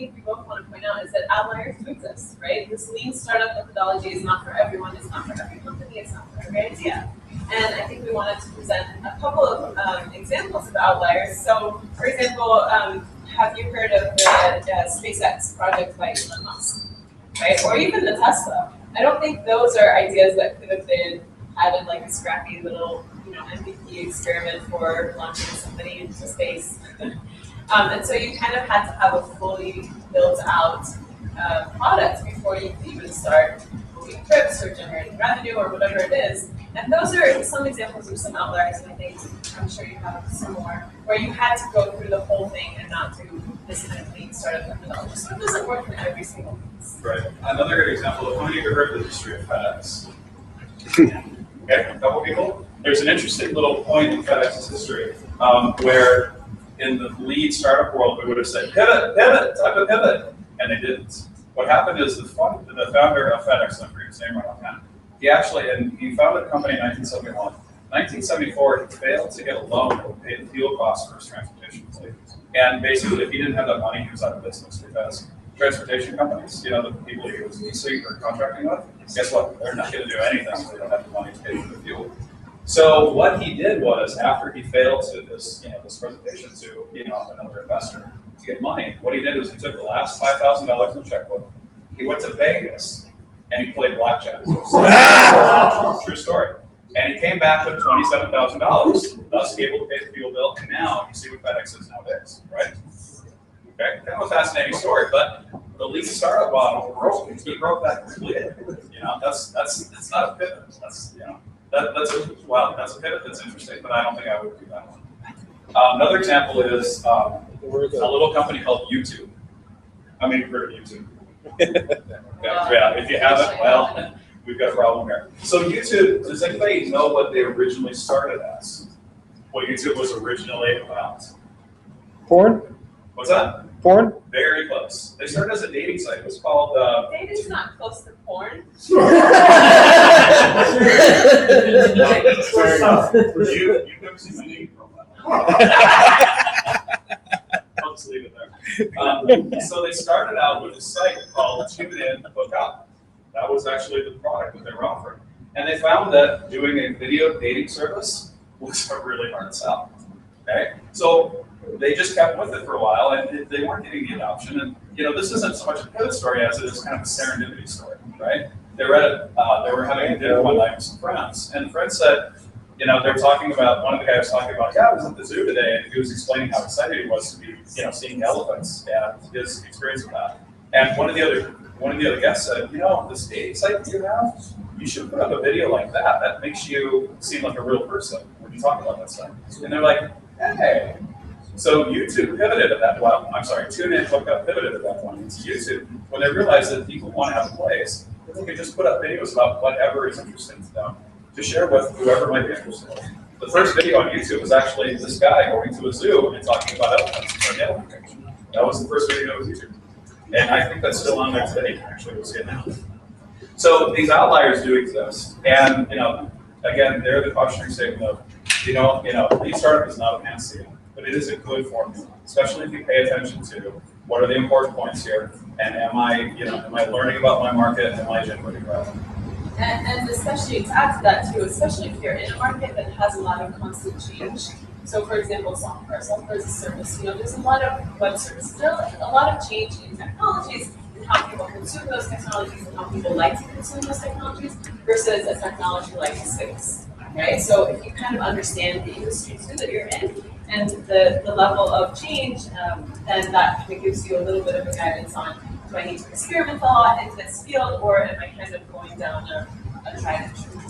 think we both want to point out is that outliers do exist, right? This lean startup methodology is not for everyone, it's not for every company, it's not for every idea. And I think we wanted to present a couple of examples of outliers. So, for example, have you heard of the SpaceX project by Elon Musk, right? Or even the Tesla. I don't think those are ideas that could have been had in like a scrappy little, MVP experiment for launching somebody into space. And so you kind of had to have a fully built out product before you could even start booking trips or generating revenue or whatever it is. And those are some examples of some outliers, and I think I'm sure you have some more, where you had to go through the whole thing and not do this kind of lean startup methodology. So it doesn't work for every single case. Right. Another good example of how many of you heard of the history of FedEx? Okay, a couple people. There's an interesting little point in FedEx's history where in the lead startup world, we would have said, pivot, time to pivot, and they didn't. What happened is the founder of FedEx, I forget his name right offhand, he founded a company in 1971. 1974, he failed to get a loan that would pay the fuel costs for his transportation fleet. And basically, if he didn't have that money, he was out of business because transportation companies, the people he was leasing or contracting with, guess what? They're not going to do anything if they don't have the money to pay for the fuel. So what he did was, after he failed to this presentation to another investor to get money, what he did was he took the last $5,000 in the checkbook. He went to Vegas and he played blackjack. True story. And he came back with $27,000, thus able to pay the fuel bill. And now you see what FedEx is nowadays, right? Okay, kind of a fascinating story, but the lean startup model broke that completely. That's not a pivot. That's that's a pivot that's interesting, but I don't think I would do that one. Another example is a little company called YouTube. How many have heard of YouTube? Yeah, if you haven't, well, we've got a problem here. So YouTube, does anybody know what they originally started as? What YouTube was originally about? Porn? What's that? Porn? Very close. They started as a dating site. It was called... Dating's not close to porn. Fair enough. You've never seen my dating profile. I'll just leave it there. So they started out with a site called Tune In Hook Up. That was actually the product that they were offering. And they found that doing a video dating service was a really hard sell. Okay? So they just kept with it for a while, and they weren't getting the adoption. And this isn't so much a pivot story as it is kind of a serendipity story, right? They were having a dinner one night with some friends, and the friend said, they're talking about, one of the guys was talking about, I was at the zoo today, and he was explaining how excited he was to be, seeing elephants and his experience with that. And one of the other guests said, this dating site that you have, you should put up a video like that. That makes you seem like a real person when you talk about that stuff. And they're like, hey. So YouTube pivoted at that point. Tune In Hook Up pivoted at that point into YouTube when they realized that people want to have a place that they can just put up videos about whatever is interesting to them to share with whoever might be interested. The first video on YouTube was actually this guy going to a zoo and talking about elephants and elephant picture. That was the first video that was YouTube. And I think that's still on there today, actually, we'll see it now. So these outliers do exist. And, again, they're the cautionary statement of, lean startup is not a panacea, but it is a good formula, especially if you pay attention to what are the important points here, and am I learning about my market, am I generating revenue? And especially to add to that too, especially if you're in a market that has a lot of constant change. So for example, software is a service. There's a lot of web services. There's a lot of change in technologies and how people consume those technologies and how people like to consume those technologies versus a technology like space, right? So if you kind of understand the industry too that you're in and the level of change, then that kind of gives you a little bit of a guidance on, do I need to experiment a lot into this field, or am I kind of going down a tried and true